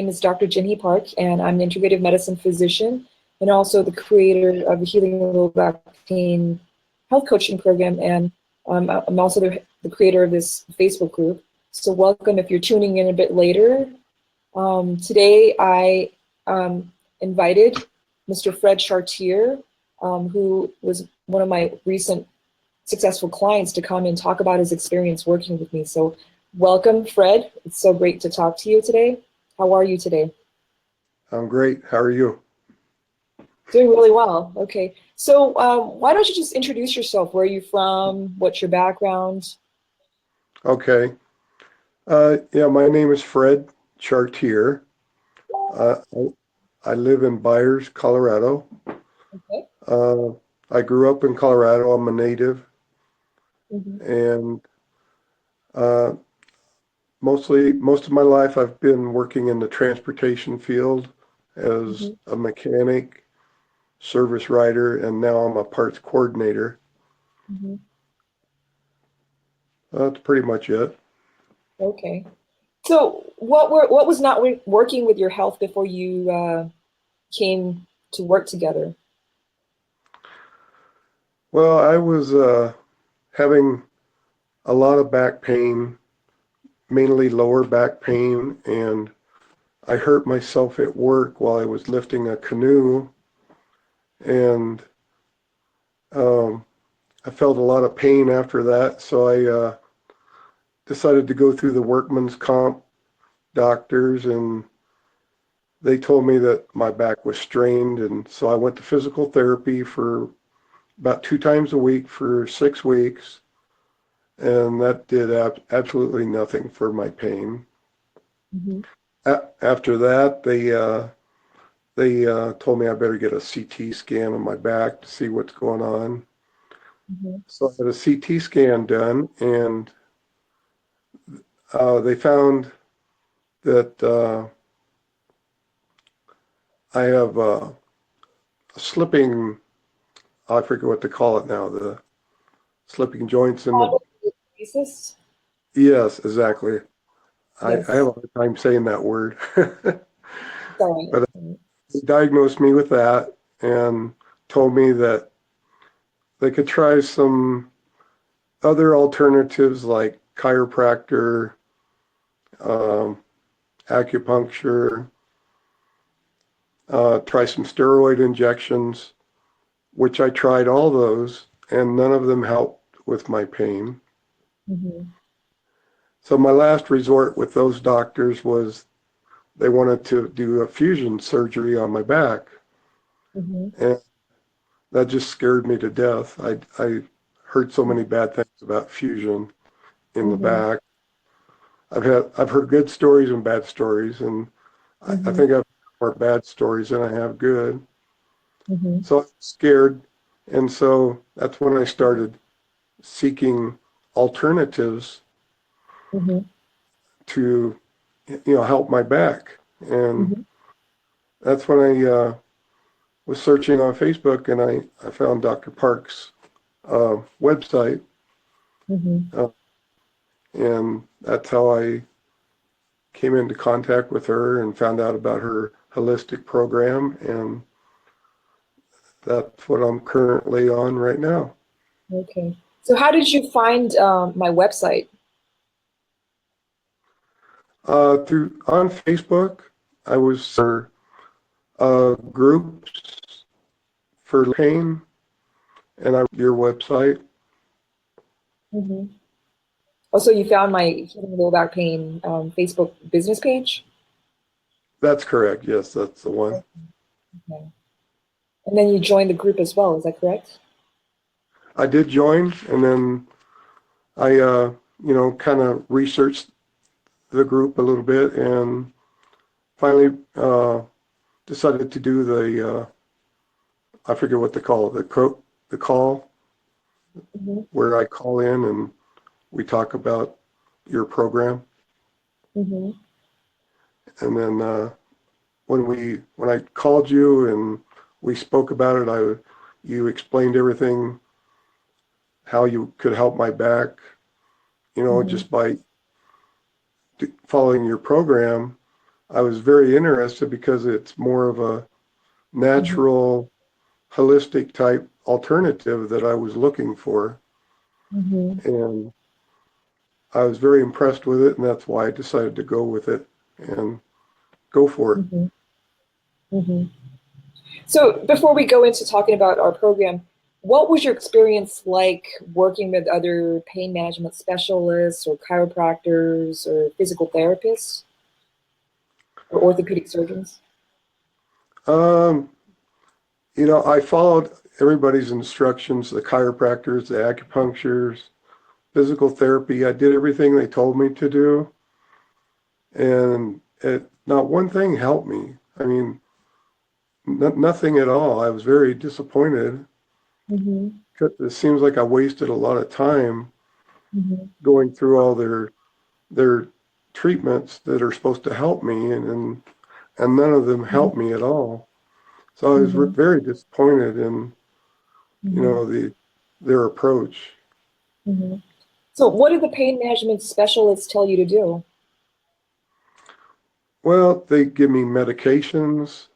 name is Dr. Jenny Park, and I'm an integrative medicine physician and also the creator of the Healing Low Back Pain Health Coaching Program. And I'm also the creator of this Facebook group. So welcome if you're tuning in a bit later. Today I invited Mr. Fred Chartier, who was one of my recent successful clients, to come and talk about his experience working with me. So welcome, Fred. It's so great to talk to you today. How are you today? I'm great. How are you? Doing really well. Okay. So why don't you just introduce yourself? Where are you from? What's your background? Okay. Yeah, my name is Fred Chartier. Uh, I live in Byers, Colorado. Okay. I grew up in Colorado. I'm a native. And most of my life I've been working in the transportation field as a mechanic, service writer, and now I'm a parts coordinator. That's pretty much it. Okay. So what was not working with your health before you came to work together? Well, I was having a lot of back pain, mainly lower back pain, and I hurt myself at work while I was lifting a canoe, and I felt a lot of pain after that, so I decided to go through the workman's comp doctors, and they told me that my back was strained, and so I went to physical therapy for about 2 times a week for 6 weeks, and that did absolutely nothing for my pain. After that, they told me I better get a CT scan of my back to see what's going on. So I had a CT scan done, and they found that I have a slipping, I forget what to call it now, the slipping joints in the... Spondylolisthesis? Yes, exactly. Yes. I have a hard time saying that word. Sorry. But they diagnosed me with that and told me that they could try some other alternatives like chiropractor, acupuncture, try some steroid injections, which I tried all those, and none of them helped with my pain. So my last resort with those doctors was they wanted to do a fusion surgery on my back. And that just scared me to death. I heard so many bad things about fusion in the back. I've heard good stories and bad stories, and I think I've heard more bad stories than I have good. So I was scared, and so that's when I started seeking alternatives to, help my back. And that's when I was searching on Facebook, and I found Dr. Park's website, and that's how I came into contact with her and found out about her holistic program, and that's what I'm currently on right now. Okay. So how did you find my website? On Facebook, I was for groups for pain, and I your website. Oh, so you found my Healing Low Back Pain Facebook business page? That's correct. Yes, that's the one. Okay. And then you joined the group as well, is that correct? I did join, and then I, kind of researched the group a little bit, and finally decided to do the, I forget what they call it, the call, where I call in and we talk about your program. And then when I called you and we spoke about it, you explained everything, how you could help my back, just by following your program. I was very interested because it's more of a Mhm. natural, holistic type alternative that I was looking for. Mhm. And I was very impressed with it, and that's why I decided to go with it and go for it. Mhm. Mhm. So before we go into talking about our program, what was your experience like working with other pain management specialists or chiropractors or physical therapists or orthopedic surgeons? Um, I followed everybody's instructions, the chiropractors, the acupuncturists, physical therapy. I did everything they told me to do, and not one thing helped me. I mean, nothing at all. I was very disappointed. Mhm. It seems like I wasted a lot of time Mhm. going through all their treatments that are supposed to help me, and none of them Mhm. helped me at all. So I was Mhm. very disappointed in, Mhm. their approach. Mhm. So what did the pain management specialists tell you to do? Well, they give me medications,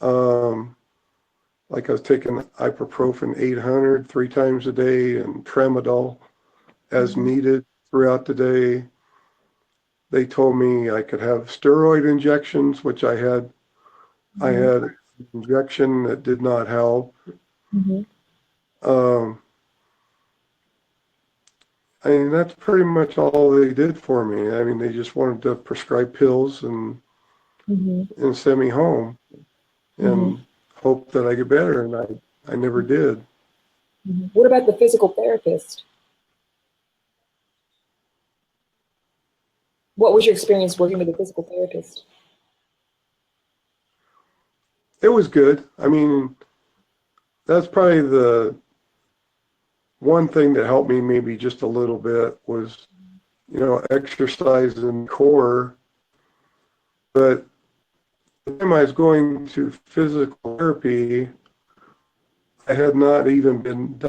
um, like I was taking ibuprofen 800 3 times a day and tramadol as Mhm. needed throughout the day. They told me I could have steroid injections, which I had. I Mhm. had an injection that did not help. Mhm. Um, I mean, that's pretty much all they did for me. I mean, they just wanted to prescribe pills Mhm. and send me home Mhm. and hope that I get better, and I never did. Mhm. What about the physical therapist? What was your experience working with a physical therapist? It was good. I mean, that's probably the one thing that helped me maybe just a little bit was, exercise and core. But the time I was going to physical therapy, I had not even been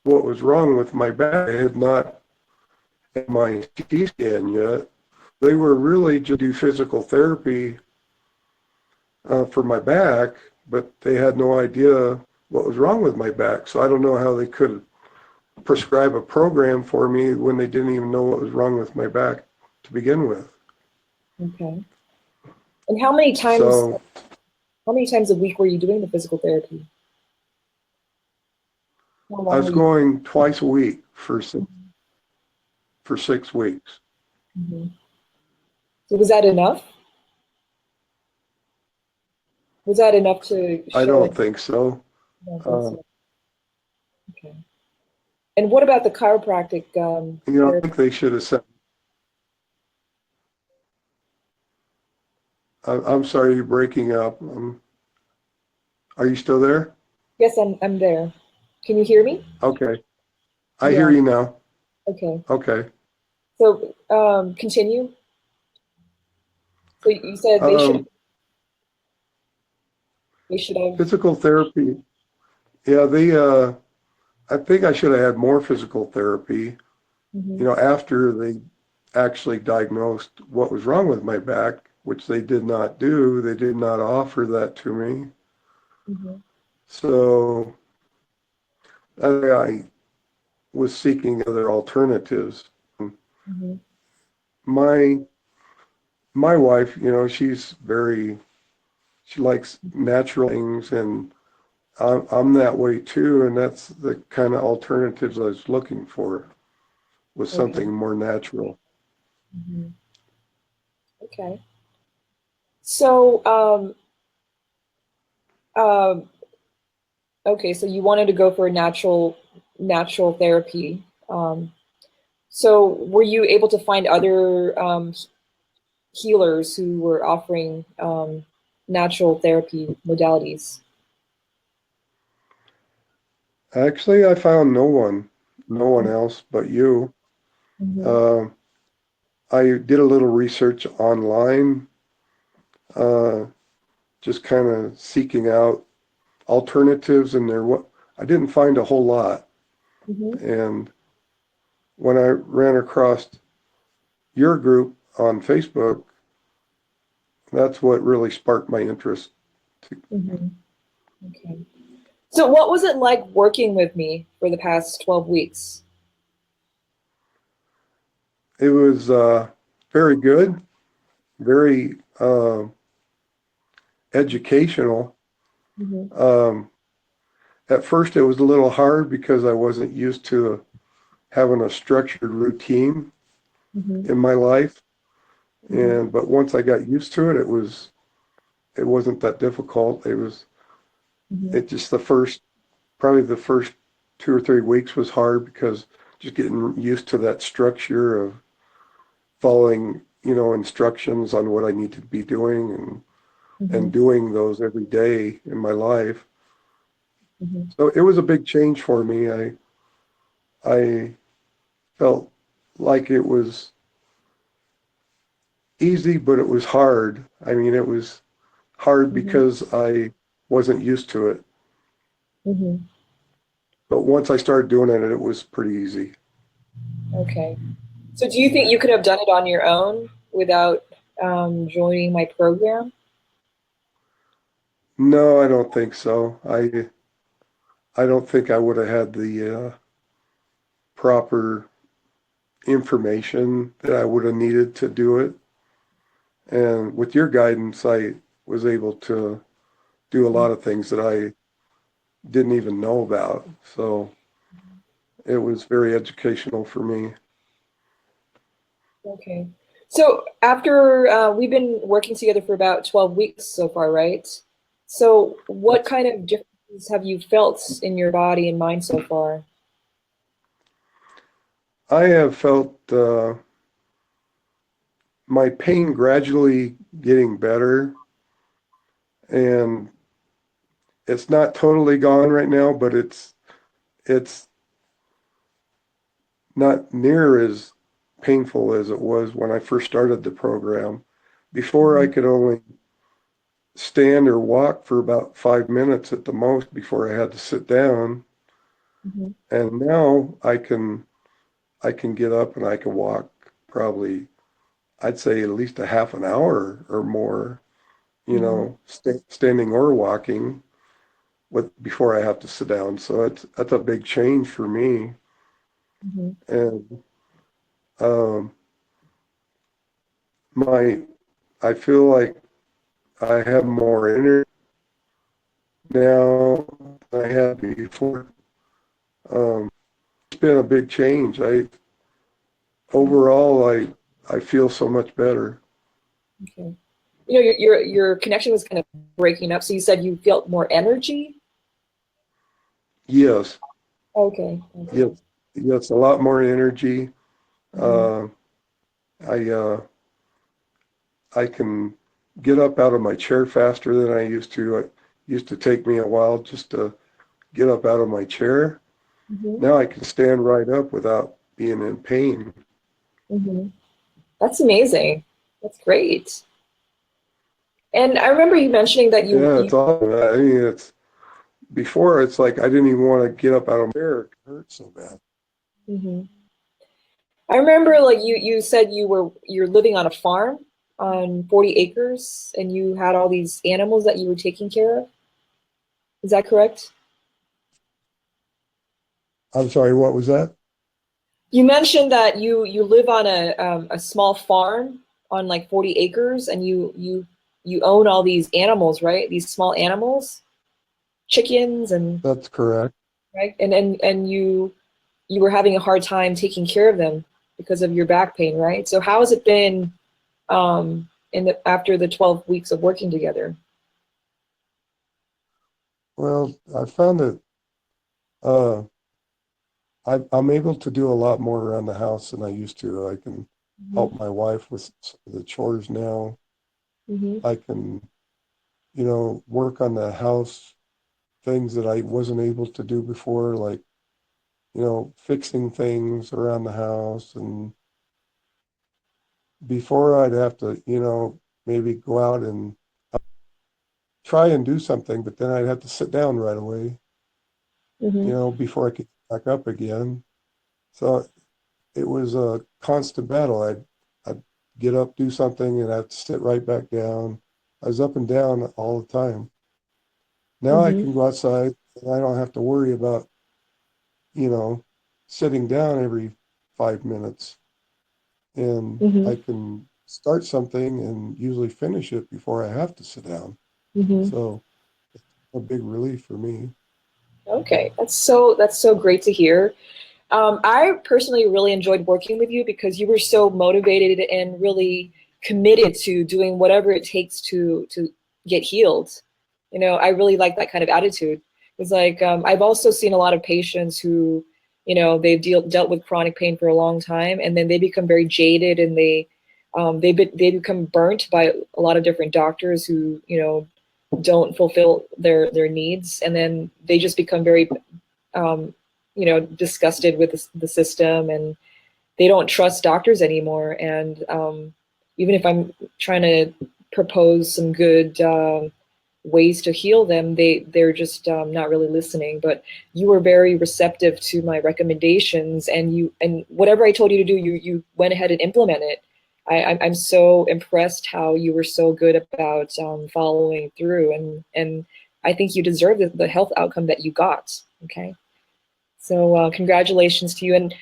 what was wrong with my back. I had not had my CT scan yet. They were really just do physical therapy for my back, but they had no idea what was wrong with my back. So I don't know how they could prescribe a program for me when they didn't even know what was wrong with my back to begin with. Okay. And So how many times a week were you doing the physical therapy? How I long was were you? going twice a week for 6 weeks. Mhm. So was that enough? Was that enough to I show don't it? think so. I don't think Uh, so. Okay. And what about the chiropractic I therapy? think they should have said, I'm sorry you're breaking up. Are you still there? Yes, I'm there. Can you hear me? Okay. I hear Yeah. you now. Okay. Okay. So continue. So you said Um, they should have. Physical therapy. Yeah, I think I should have had more physical therapy, Hmm. after they actually diagnosed what was wrong with my back, which they did not do. They did not offer that to me. Hmm. So I was seeking other alternatives. Hmm. My my wife, she likes natural things, and I'm that way too, and that's the kind of alternatives I was looking for, was Okay. something more natural. Hmm. Okay. So um, okay. So you wanted to go for a natural therapy. So were you able to find other healers who were offering natural therapy modalities? Actually, I found no one else but you. Mm-hmm. Uh, I did a little research online, uh, just kind of seeking out alternatives, and I didn't find a whole lot. Mm-hmm. And when I ran across your group on Facebook, that's what really sparked my interest. Mm-hmm. Okay. So what was it like working with me for the past 12 weeks? It was very good, very educational. Mm-hmm. Um, at first, it was a little hard because I wasn't used to having a structured routine Mm-hmm. in my life, Mm-hmm. but once I got used to it, it wasn't that difficult. Mm-hmm. It just probably the first 2 or 3 weeks was hard because just getting used to that structure of following, instructions on what I need to be doing and Mm-hmm. doing those every day in my life. Mm-hmm. So it was a big change for me. I felt like it was easy, but it was hard. I mean, it was hard Mm-hmm. because I wasn't used to it. Mm-hmm. But once I started doing it, it was pretty easy. Okay. So do you think you could have done it on your own without joining my program? No, I don't think so. I don't think I would have had the proper information that I would have needed to do it. And with your guidance, I was able to do a lot of things that I didn't even know about. So it was very educational for me. Okay. So after we've been working together for about 12 weeks so far, right? So what kind of differences have you felt in your body and mind so far? I have felt my pain gradually getting better, and it's not totally gone right now, but it's not near as painful as it was when I first started the program. Before I Mm-hmm. could only stand or walk for about 5 minutes at the most before I had to sit down. Mm-hmm. And now I can get up and I can walk probably I'd say at least a half an hour or more, Mm-hmm. standing or walking before I have to sit down. So that's a big change for me. Mm-hmm. And um, my I feel like I have more energy now than I had before. It's been a big change. Overall I feel so much better. Okay. You know, your connection was kind of breaking up. So you said you felt more energy? Yes, Okay. Okay. yes, yes, a lot more energy. Mm-hmm. Uh, I can get up out of my chair faster than I used to. It used to take me a while just to get up out of my chair. Mm-hmm. Now I can stand right up without being in pain. Mm-hmm. That's amazing. That's great. And I remember you mentioning that Yeah, you it's awesome. I mean, before it's like I didn't even want to get up out of my chair. It hurt so bad. Mhm. I remember like you said you're living on a farm on 40 acres and you had all these animals that you were taking care of. Is that correct? I'm sorry, what was that? You mentioned that you live on a small farm on like 40 acres and you own all these animals, right? These small animals, chickens and That's correct. right? And you were having a hard time taking care of them because of your back pain, right? So how has it been after the 12 weeks of working together? Well, I found that uh, I'm able to do a lot more around the house than I used to. I can Hmm. help my wife with some of the chores now. Hmm. I can, work on the house things that I wasn't able to do before, like, fixing things around the house. And before I'd have to, maybe go out and try and do something, but then I'd have to sit down right away, Hmm. before I could get back up again. So it was a constant battle. I'd get up, do something, and I'd sit right back down. I was up and down all the time. Now I Mm-hmm. can go outside and I don't have to worry about, you know, sitting down every 5 minutes. And Mm-hmm. I can start something and usually finish it before I have to sit down. Mm-hmm. So a big relief for me. Okay, that's so great to hear. I personally really enjoyed working with you because you were so motivated and really committed to doing whatever it takes to get healed. I really like that kind of attitude. It's like I've also seen a lot of patients who, they've dealt with chronic pain for a long time, and then they become very jaded, and they become burnt by a lot of different doctors who don't fulfill their needs, and then they just become very um, disgusted with the system, and they don't trust doctors anymore. And even if I'm trying to propose some good ways to heal them, they're just not really listening. But you were very receptive to my recommendations, and whatever I told you to do, you went ahead and implement it. I'm so impressed how you were so good about following through, and I think you deserve the health outcome that you got. Okay. So congratulations to you. And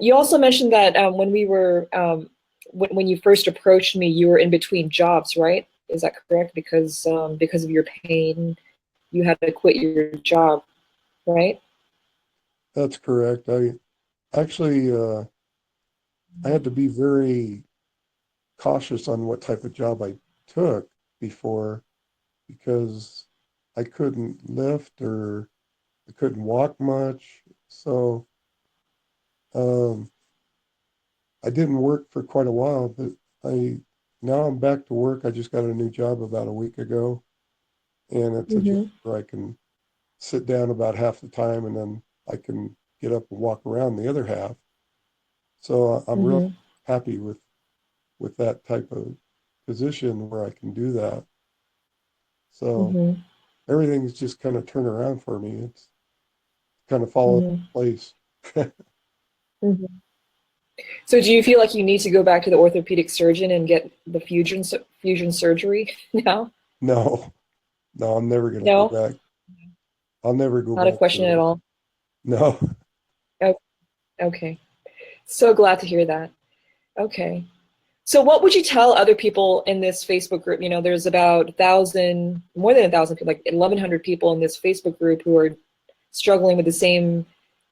you also mentioned that when we were when you first approached me, you were in between jobs, right? Is that correct? Because of your pain, you had to quit your job, right? That's correct. I actually, I had to be very cautious on what type of job I took before because I couldn't lift or I couldn't walk much. So um, I didn't work for quite a while, but I now I'm back to work. I just got a new job about a week ago, and it's a job Mm-hmm. where I can sit down about half the time and then I can get up and walk around the other half. So I'm real Mm-hmm. happy with that type of position where I can do that. So Mm-hmm. everything's just kind of turned around for me. It's kind of fallen into Mm-hmm. place. Mm-hmm. So do you feel like you need to go back to the orthopedic surgeon and get the fusion surgery now? No, no, I'm never going to go No, back. I'll never go not a back to question at it. all. No, Oh, okay. So glad to hear that. Okay. So what would you tell other people in this Facebook group? There's about 1,000, more than 1,000 people, like 1,100 people in this Facebook group who are struggling with the same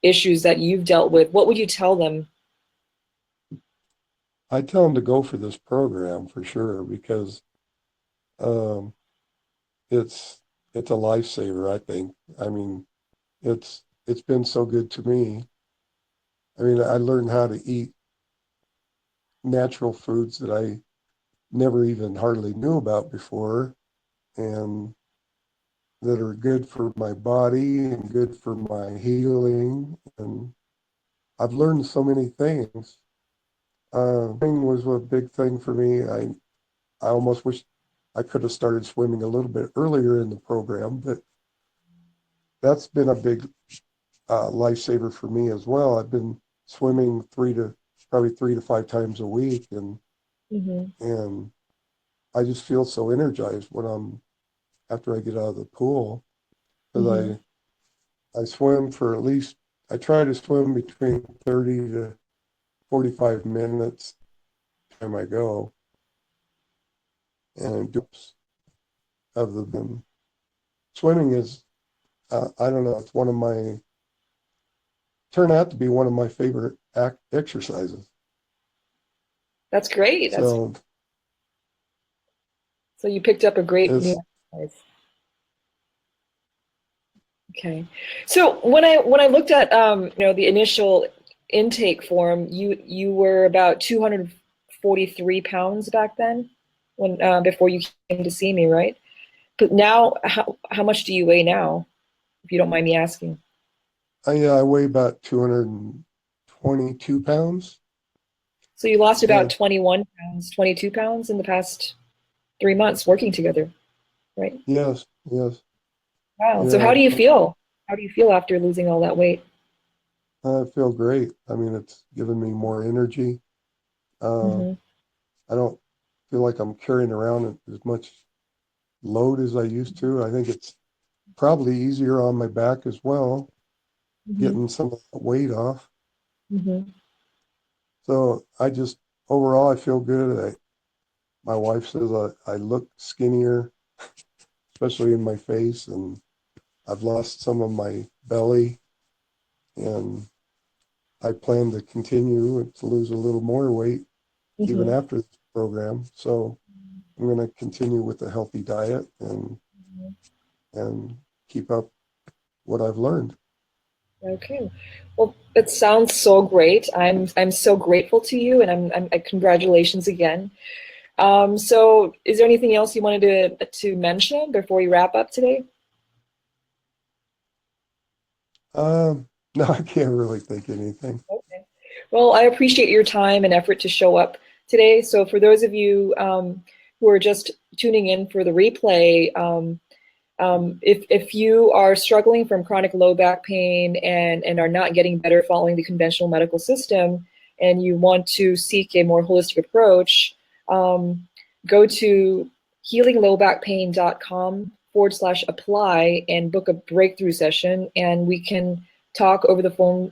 issues that you've dealt with. What would you tell them? I tell them to go for this program for sure because um, it's it's a lifesaver, I think. I mean, it's been so good to me. I mean, I learned how to eat natural foods that I never even hardly knew about before and that are good for my body and good for my healing. And I've learned so many things. Swimming was a big thing for me. I almost wish I could have started swimming a little bit earlier in the program, but that's been a big lifesaver for me as well. I've been swimming probably 3 to 5 times a week, Hmm. and I just feel so energized when I'm after I get out of the pool Hmm. because I swim for at least I try to swim between 30 to 45 minutes time I go and do other than swimming is I don't know, it's one of my turned out to be one of my favorite exercises. That's great. So So you picked up a great new it's exercise. Okay. So when I looked at the initial intake form, you were about 243 pounds back then when before you came to see me, right? But now, how much do you weigh now, if you don't mind me asking? I weigh about 222 pounds. So you lost about Yeah, 21 pounds, 22 pounds in the past 3 months working together, right? yes, yes, Wow. So yeah. how do you feel? How do you feel after losing all that weight? I feel great. I mean, it's given me more energy. Uh, Hmm. I don't feel like I'm carrying around as much. load as I used to. I think it's probably easier on my back as well, Mm-hmm. getting some of that weight off. Mm-hmm. So I just, overall, I feel good. My wife says I look skinnier, especially in my face, and I've lost some of my belly, and I plan to continue to lose a little more weight even Mm-hmm. after this program. So I'm going to continue with a healthy diet and keep up what I've learned. Okay. Well, it sounds so great. I'm so grateful to you, and congratulations again. So is there anything else you wanted to mention before we wrap up today? No, I can't really think anything. Okay. Well, I appreciate your time and effort to show up today. So for those of you who are just tuning in for the replay, if you are struggling from chronic low back pain and are not getting better following the conventional medical system, and you want to seek a more holistic approach, go to healinglowbackpain.com/apply and book a breakthrough session, and we can talk over the phone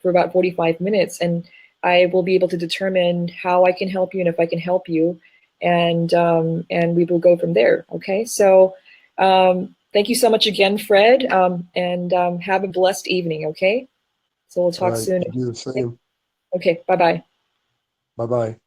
for about 45 minutes, and I will be able to determine how I can help you and if I can help you, and we will go from there. Okay, so thank you so much again, Fred, and have a blessed evening. Okay, so we'll All talk right, soon. you do the same. Okay, bye bye. Bye bye.